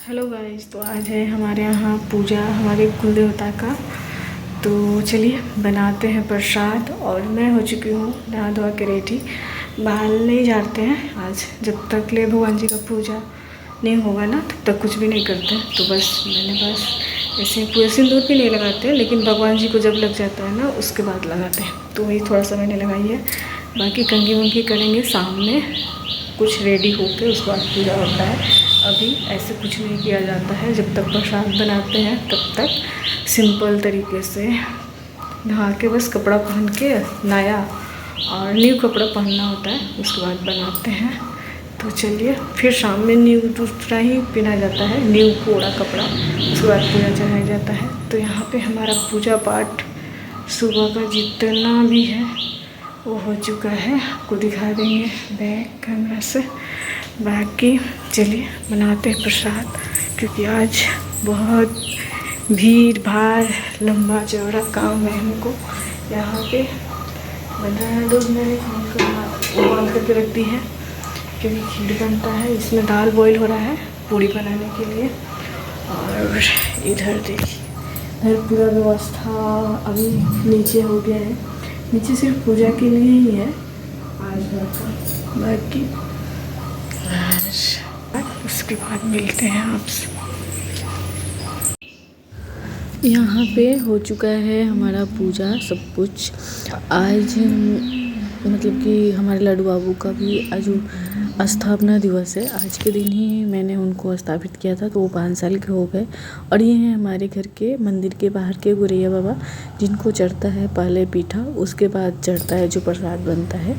Hello guys, तो आज है हमारे यहाँ पूजा हमारे कुल देवता का। तो चलिए बनाते हैं प्रसाद। और मैं हो चुकी हूँ नहा धोआ के रेडी। बाहर नहीं जाते हैं आज, जब तक ले भगवान जी का पूजा नहीं होगा ना तब तक कुछ भी नहीं करते। तो बस मैंने बस ऐसे पूरे सिंदूर भी नहीं लगाते, लेकिन भगवान जी को जब लग जाता है ना उसके बाद लगाते हैं। तो वही थोड़ा सा मैंने लगाई है। बाकी कंघी वंघी करेंगे सामने, कुछ रेडी होके उसके बाद पूजा होता है। अभी ऐसे कुछ नहीं किया जाता है, जब तक प्रसाद बनाते हैं तब तक सिंपल तरीके से नहा के बस कपड़ा पहन के नया और न्यू कपड़ा पहनना होता है, उसके बाद बनाते हैं। तो चलिए फिर शाम में न्यू दूसरा ही पहना जाता है, न्यू कोड़ा कपड़ा, उसके बाद पूजा चढ़ाया जाता है। तो यहाँ पे हमारा पूजा पाठ सुबह का जितना भी है वो हो चुका है, आपको दिखा देंगे बैक कैमरा से। बाकी चलिए बनाते हैं प्रसाद, क्योंकि आज बहुत भीड़ भाड़ लंबा चौड़ा काम है हमको यहाँ पे। बन रहा है, दूध मैंने उबाल करके रख दी है क्योंकि खीर बनता है। इसमें दाल बॉईल हो रहा है पूड़ी बनाने के लिए। और इधर देखिए, इधर पूरा व्यवस्था अभी नीचे हो गया है। नीचे सिर्फ पूजा के लिए ही है आज भर का, बाकी उसके बाद मिलते हैं आपसे। यहाँ पे हो चुका है हमारा पूजा सब कुछ। आज मतलब कि हमारे लड्डू बाबू का भी आज स्थापना दिवस है। आज के दिन ही मैंने उनको स्थापित किया था, तो वो 5 साल के हो गए। और ये हैं हमारे घर के मंदिर के बाहर के गुरैया बाबा, जिनको चढ़ता है पहले पीठा, उसके बाद चढ़ता है जो प्रसाद बनता है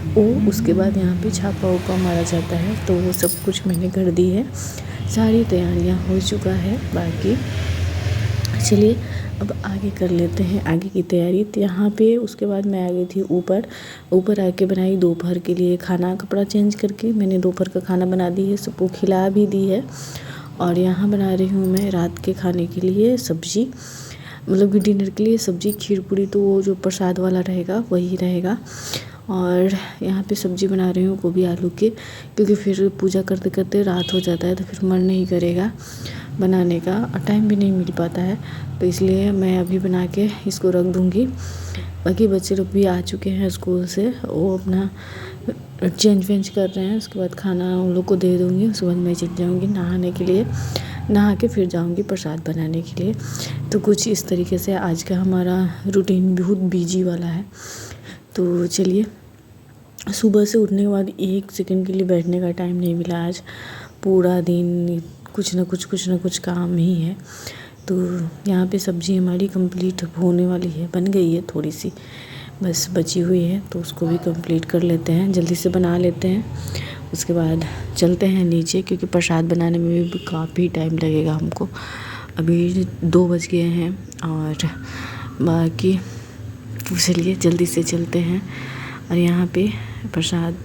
वो, उसके बाद यहाँ पे छापा उपा मारा जाता है। तो वो सब कुछ मैंने कर दी है, सारी तैयारियाँ हो चुका है। बाकी चलिए अब आगे कर लेते हैं आगे की तैयारी। तो यहाँ पे उसके बाद मैं आ गई थी ऊपर आके बनाई दोपहर के लिए खाना। कपड़ा चेंज करके मैंने दोपहर का खाना बना दी है, सबको खिला भी दी है। और यहाँ बना रही हूँ मैं रात के खाने के लिए सब्ज़ी, मतलब कि डिनर के लिए सब्ज़ी खीर पूड़ी। तो वो जो प्रसाद वाला रहेगा वही रहेगा। और यहाँ पे सब्ज़ी बना रही हूँ गोभी आलू के, क्योंकि फिर पूजा करते करते रात हो जाता है तो फिर मन नहीं करेगा बनाने का और टाइम भी नहीं मिल पाता है। तो इसलिए मैं अभी बना के इसको रख दूँगी। बाकी बच्चे लोग भी आ चुके हैं स्कूल से, वो अपना चेंज वेंज कर रहे हैं। उसके बाद खाना उन लोग को दे दूँगी, उसके बाद मैं चल जाऊँगी नहाने के लिए। नहा के फिर जाऊँगी प्रसाद बनाने के लिए। तो कुछ इस तरीके से आज का हमारा रूटीन बहुत बिजी वाला है। तो चलिए, सुबह से उठने के बाद 1 सेकंड के लिए बैठने का टाइम नहीं मिला आज। पूरा दिन कुछ ना कुछ काम ही है। तो यहाँ पे सब्ज़ी हमारी कंप्लीट होने वाली है, बन गई है, थोड़ी सी बस बची हुई है। तो उसको भी कंप्लीट कर लेते हैं, जल्दी से बना लेते हैं। उसके बाद चलते हैं नीचे, क्योंकि प्रसाद बनाने में भी काफ़ी टाइम लगेगा हमको। अभी 2 बज गए हैं। और बाकी तो चलिए जल्दी से चलते हैं। और यहाँ पे प्रसाद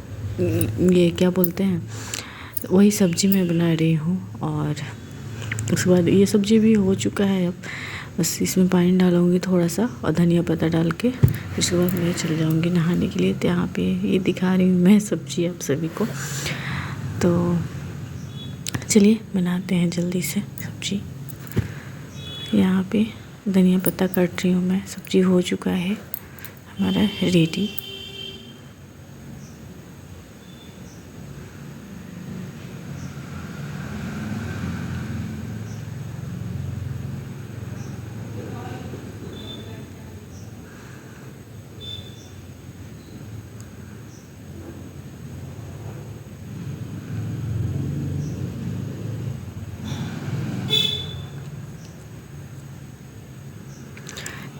ये क्या बोलते हैं, वही सब्ज़ी मैं बना रही हूँ। और उसके बाद ये सब्ज़ी भी हो चुका है, अब बस इसमें पानी डालूँगी थोड़ा सा और धनिया पत्ता डाल के, उसके बाद मैं चल जाऊँगी नहाने के लिए। तो यहाँ पे ये दिखा रही हूँ मैं सब्ज़ी आप सभी को। तो चलिए बनाते हैं जल्दी से सब्ज़ी। यहाँ पे धनिया पत्ता काट रही हूँ मैं, सब्ज़ी हो चुका है हमारा रेडी।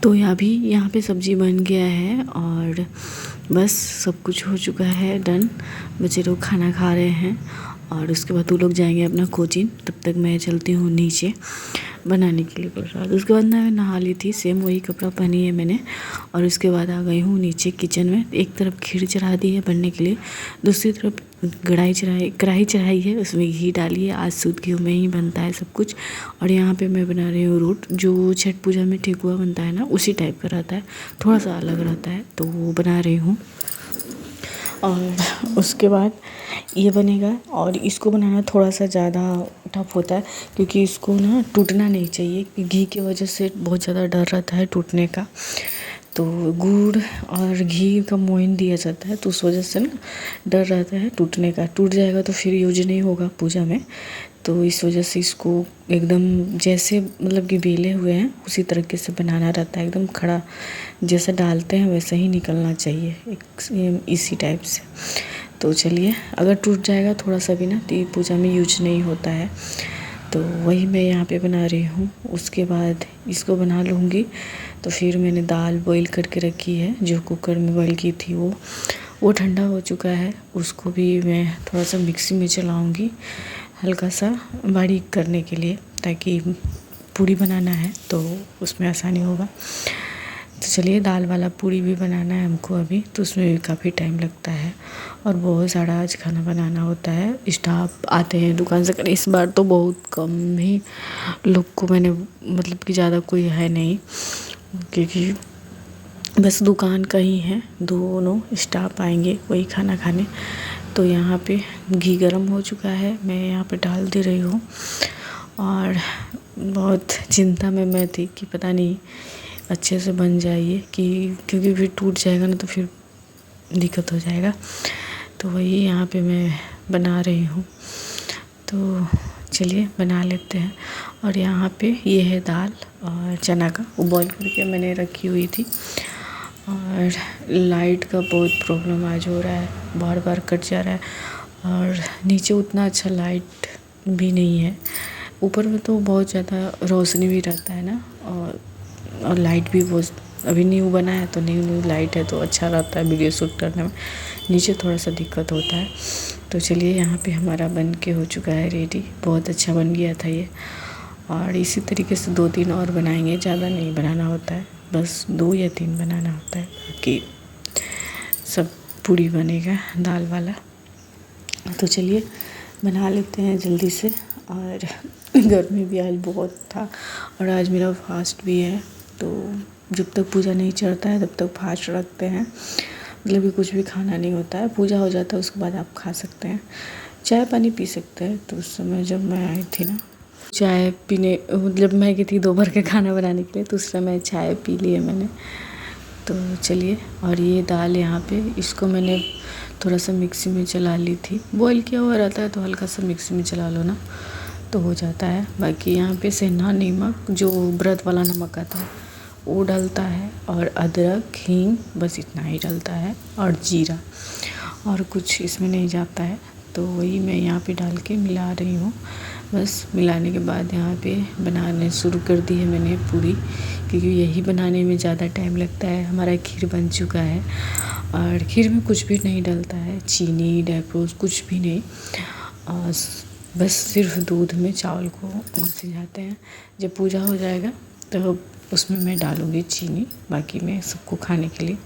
तो यहाँ पे सब्ज़ी बन गया है और बस सब कुछ हो चुका है डन। बच्चे लोग खाना खा रहे हैं और उसके बाद वो लोग जाएंगे अपना कोचिंग। तब तक मैं चलती हूँ नीचे बनाने के लिए प्रसाद। उसके बाद मैं नहा ली थी, सेम वही कपड़ा पहनी है मैंने। और उसके बाद आ गई हूँ नीचे किचन में। एक तरफ खीर चढ़ा दी है बनने के लिए, दूसरी तरफ कढ़ाई चढ़ाई है, उसमें घी डाली है। आज शुद्ध घी में ही बनता है सब कुछ। और यहाँ पे मैं बना रही हूँ रोट, जो छठ पूजा में ठेकुआ बनता है ना, उसी टाइप का रहता है, थोड़ा सा अलग रहता है, तो वो बना रही हूँ। और उसके बाद ये बनेगा। और इसको बनाना थोड़ा सा ज़्यादा टफ होता है क्योंकि इसको ना टूटना नहीं चाहिए। घी की वजह से बहुत ज़्यादा डर रहता है टूटने का। तो गुड़ और घी का मोइन दिया जाता है तो उस वजह से ना डर रहता है टूटने का। टूट जाएगा तो फिर यूज नहीं होगा पूजा में। तो इस वजह से इसको एकदम जैसे मतलब कि बेले हुए हैं उसी तरीके से बनाना रहता है। एकदम खड़ा जैसा डालते हैं वैसे ही निकलना चाहिए, एक इसी टाइप से। तो चलिए, अगर टूट जाएगा थोड़ा सा भी ना तो ये पूजा में यूज नहीं होता है। तो वही मैं यहाँ पे बना रही हूँ। उसके बाद इसको बना लूँगी। तो फिर मैंने दाल बॉईल करके रखी है, जो कुकर में बॉईल की थी वो ठंडा हो चुका है। उसको भी मैं थोड़ा सा मिक्सी में चलाऊँगी हल्का सा बारीक करने के लिए, ताकि पूड़ी बनाना है तो उसमें आसानी होगा। तो चलिए, दाल वाला पूड़ी भी बनाना है हमको अभी, तो उसमें भी काफ़ी टाइम लगता है और बहुत सारा आज खाना बनाना होता है। स्टाफ आते हैं दुकान से। इस बार तो बहुत कम ही लोग को मैंने मतलब कि ज़्यादा कोई है नहीं, क्योंकि बस दुकान का ही है। दोनों स्टाफ आएंगे वही खाना खाने। तो यहाँ पे घी गरम हो चुका है, मैं यहाँ पे डाल दे रही हूँ। और बहुत चिंता में मैं थी कि पता नहीं अच्छे से बन जाइए क्योंकि फिर टूट जाएगा ना तो फिर दिक्कत हो जाएगा। तो वही यहाँ पे मैं बना रही हूँ। तो चलिए बना लेते हैं। और यहाँ पे ये है दाल और चना का, वो बॉईल करके मैंने रखी हुई थी। और लाइट का बहुत प्रॉब्लम आज हो रहा है, बार बार कट जा रहा है। और नीचे उतना अच्छा लाइट भी नहीं है, ऊपर में तो बहुत ज़्यादा रोशनी भी रहता है ना। और लाइट भी बहुत अभी न्यू बना है तो न्यू लाइट है तो अच्छा रहता है वीडियो शूट करने में। नीचे थोड़ा सा दिक्कत होता है। तो चलिए, यहाँ पे हमारा बन के हो चुका है रेडी। बहुत अच्छा बन गया था ये। और इसी तरीके से 2-3 और बनाएंगे, ज़्यादा नहीं बनाना होता है, बस 2 या 3 बनाना होता है, बाकी सब पूड़ी बनेगा दाल वाला। तो चलिए बना लेते हैं जल्दी से। और गर्मी भी आज बहुत था और आज मेरा फास्ट भी है। तो जब तक पूजा नहीं चढ़ता है तब तक फास्ट रखते हैं, मतलब कि कुछ भी खाना नहीं होता है। पूजा हो जाता है उसके बाद आप खा सकते हैं, चाय पानी पी सकते हैं। तो उस समय जब मैं आई थी ना चाय पीने, मतलब मैं गई थी दोपहर के खाना बनाने के लिए, तो उस समय चाय पी ली है मैंने। तो चलिए, और ये दाल यहाँ पे इसको मैंने थोड़ा सा मिक्सी में चला ली थी। बॉईल किया हुआ रहता है तो हल्का सा मिक्सी में चला लो ना तो हो जाता है। बाकी यहाँ पे सेंधा नमक, जो व्रत वाला नमक आता है वो डलता है, और अदरक हींग बस इतना ही डलता है, और जीरा, और कुछ इसमें नहीं जाता है। तो वही मैं यहाँ पे डाल के मिला रही हूँ। बस मिलाने के बाद यहाँ पे बनाने शुरू कर दी है मैंने पूरी, क्योंकि यही बनाने में ज़्यादा टाइम लगता है। हमारा खीर बन चुका है और खीर में कुछ भी नहीं डलता है, चीनी ड्राई फ्रूट्स कुछ भी नहीं। बस सिर्फ दूध में चावल को सिझाते हैं। जब पूजा हो जाएगा तो उसमें मैं डालूँगी चीनी, बाकी मैं सबको खाने के लिए।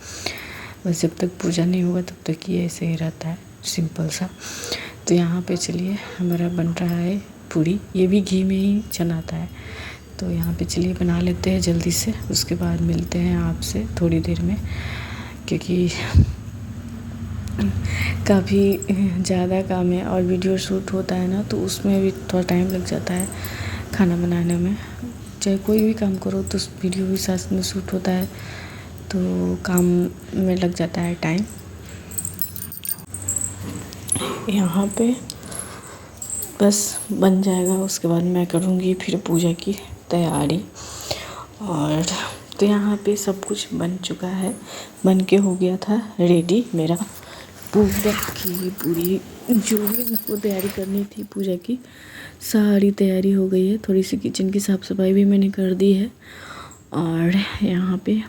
बस जब तक पूजा नहीं होगा तब तक ये ऐसे ही रहता है, सिंपल सा। तो यहाँ पे चलिए हमारा बन रहा है पूड़ी, ये भी घी में ही चनाता है। तो यहाँ पे चलिए बना लेते हैं जल्दी से, उसके बाद मिलते हैं आपसे थोड़ी देर में, क्योंकि काफ़ी ज़्यादा काम है और वीडियो शूट होता है ना तो उसमें भी थोड़ा टाइम लग जाता है खाना बनाने में। चाहे कोई भी काम करो तो वीडियो भी साथ में शूट होता है, तो काम में लग जाता है टाइम। यहाँ पे बस बन जाएगा, उसके बाद मैं करूँगी फिर पूजा की तैयारी। और तो यहाँ पे सब कुछ बन चुका है, बन के हो गया था रेडी मेरा पूजा की पूरी, जो भी हमको तैयारी करनी थी पूजा की सारी तैयारी हो गई है। थोड़ी सी किचन की साफ़ सफाई भी मैंने कर दी है और यहाँ पे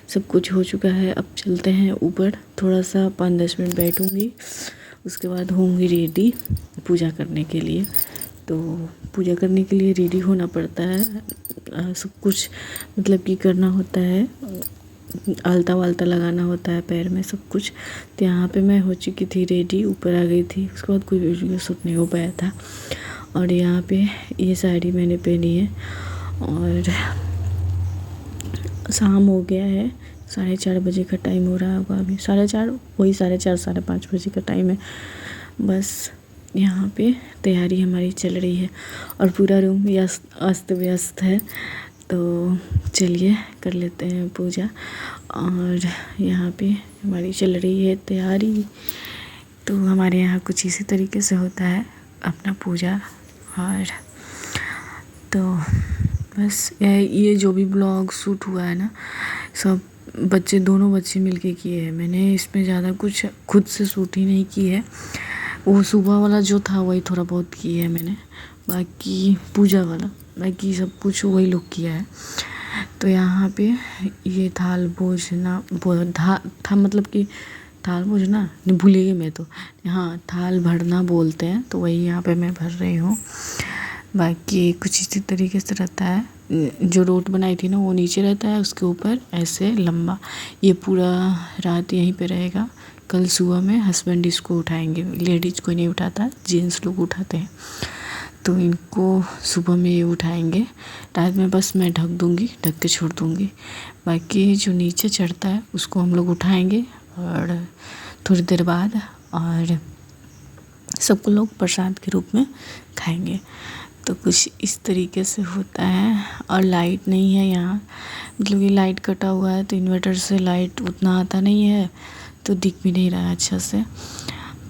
सब कुछ हो चुका है। अब चलते हैं ऊपर, थोड़ा सा 5-10 मिनट बैठूँगी, उसके बाद होंगी रेडी पूजा करने के लिए। तो पूजा करने के लिए रेडी होना पड़ता है, सब कुछ मतलब कि करना होता है, आलता वालता लगाना होता है पैर में सब कुछ। तो यहाँ पे मैं हो चुकी थी रेडी, ऊपर आ गई थी, उसके बाद कोई वीडियो शूट नहीं हो पाया था। और यहाँ पे ये साड़ी मैंने पहनी है और शाम हो गया है, 4:30 बजे का टाइम हो रहा होगा अभी, 4:30, वही 4:30 5:30 बजे का टाइम है। बस यहाँ पे तैयारी हमारी चल रही है और पूरा रूम भी अस्त व्यस्त है। तो चलिए कर लेते हैं पूजा। और यहाँ पे हमारी चल रही है तैयारी। तो हमारे यहाँ कुछ इसी तरीके से होता है अपना पूजा। और तो बस ये जो भी ब्लॉग शूट हुआ है ना, सब दोनों बच्चे मिलके किए हैं। मैंने इसमें ज़्यादा कुछ खुद से शूट ही नहीं की है। वो सुबह वाला जो था वही थोड़ा बहुत किया है मैंने, बाकी पूजा वाला बाकी सब कुछ वही लोग किया है। तो यहाँ पे ये थाल भोजना था मतलब कि थाल भोजना नहीं, भूल गई मैं तो। हाँ, थाल भरना बोलते हैं, तो वही यहाँ पे मैं भर रही हूँ। बाकी कुछ इसी तरीके से रहता है। जो रोट बनाई थी ना वो नीचे रहता है, उसके ऊपर ऐसे लंबा। ये पूरा रात यहीं पे रहेगा। कल सुबह में हस्बैंड इसको उठाएंगे। लेडीज़ कोई नहीं उठाता, जेंट्स लोग उठाते हैं। तो इनको सुबह में ये उठाएंगे, रात में बस मैं ढक दूँगी, ढक के छोड़ दूँगी। बाकी जो नीचे चढ़ता है उसको हम लोग उठाएंगे और थोड़ी देर बाद और सबको लोग प्रसाद के रूप में खाएंगे। तो कुछ इस तरीके से होता है। और लाइट नहीं है यहाँ, मतलब ये लाइट कटा हुआ है, तो इन्वर्टर से लाइट उतना आता नहीं है, तो दिख भी नहीं रहा है अच्छा से।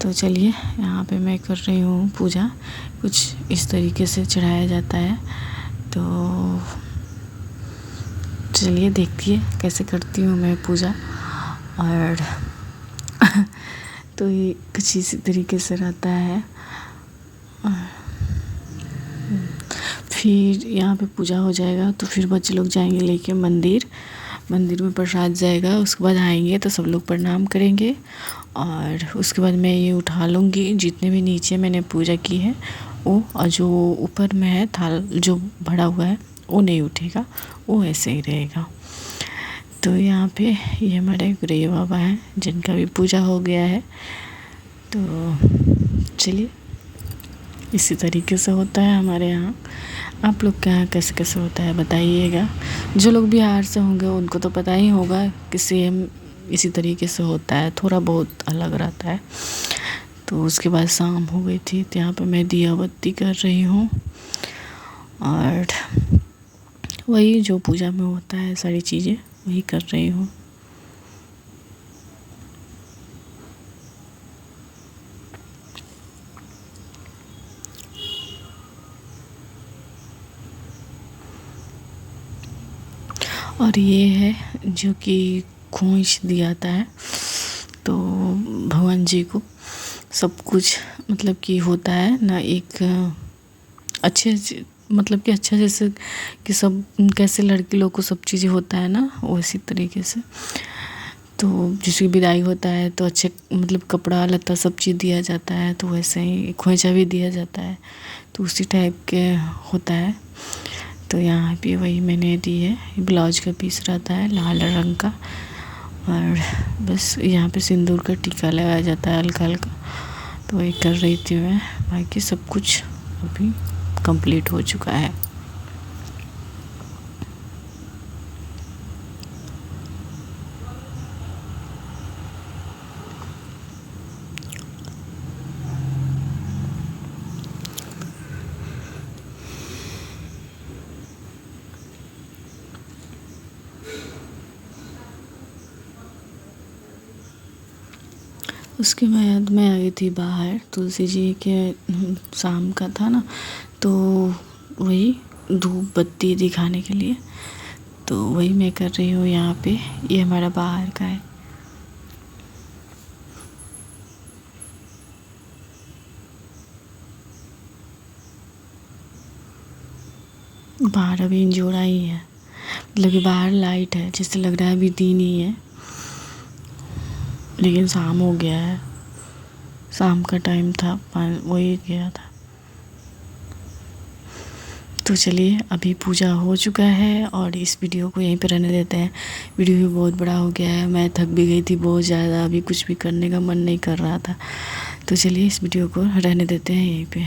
तो चलिए यहाँ पे मैं कर रही हूँ पूजा। कुछ इस तरीके से चढ़ाया जाता है। तो चलिए देखिए कैसे करती हूँ मैं पूजा। और तो ये कुछ इसी तरीके से रहता है। फिर यहाँ पे पूजा हो जाएगा तो फिर बच्चे लोग जाएंगे लेके मंदिर में प्रसाद जाएगा। उसके बाद आएंगे तो सब लोग प्रणाम करेंगे और उसके बाद मैं ये उठा लूँगी जितने भी नीचे मैंने पूजा की है वो, और जो ऊपर में है थाल जो भरा हुआ है वो नहीं उठेगा, वो ऐसे ही रहेगा। तो यहाँ पे ये हमारे गुरैया बाबा हैं जिनका भी पूजा हो गया है। तो चलिए इसी तरीके से होता है हमारे यहाँ। आप लोग के यहाँ कैसे कैसे होता है बताइएगा। जो लोग बिहार से होंगे उनको तो पता ही होगा कि सेम इसी तरीके से होता है, थोड़ा बहुत अलग रहता है। तो उसके बाद शाम हो गई थी, तो यहाँ पे मैं दिया बत्ती कर रही हूँ और वही जो पूजा में होता है सारी चीज़ें वही कर रही हूँ। और ये है जो कि खोइंच दिया जाता है, तो भगवान जी को सब कुछ मतलब कि होता है ना, एक अच्छे मतलब कि अच्छा जैसे कि सब कैसे लड़की लोग को सब चीज़ें होता है ना, वैसी तरीके से। तो जिसकी विदाई होता है तो अच्छे मतलब कपड़ा लत्ता सब चीज़ दिया जाता है, तो वैसे ही खोइंचा भी दिया जाता है, तो उसी टाइप के होता है। तो यहाँ पे वही मैंने दी है। ब्लाउज का पीस रहता है लाल रंग का, और बस यहाँ पे सिंदूर का टीका लगाया जाता है हल्का हल्का। तो वही कर रही थी मैं, बाकी सब कुछ अभी कंप्लीट हो चुका है। उसके बाद मैं आ गई थी बाहर, तुलसी जी के शाम का था ना, तो वही धूप बत्ती दिखाने के लिए, तो वही मैं कर रही हूँ यहाँ पे। ये हमारा बाहर का है। बाहर अभी इंजोरा ही है, मतलब कि बाहर लाइट है, जैसे लग रहा है अभी दिन ही है, लेकिन शाम हो गया है। शाम का टाइम था, वही गया था। तो चलिए अभी पूजा हो चुका है और इस वीडियो को यहीं पे रहने देते हैं। वीडियो भी बहुत बड़ा हो गया है, मैं थक भी गई थी बहुत ज़्यादा, अभी कुछ भी करने का मन नहीं कर रहा था। तो चलिए इस वीडियो को रहने देते हैं यहीं पे।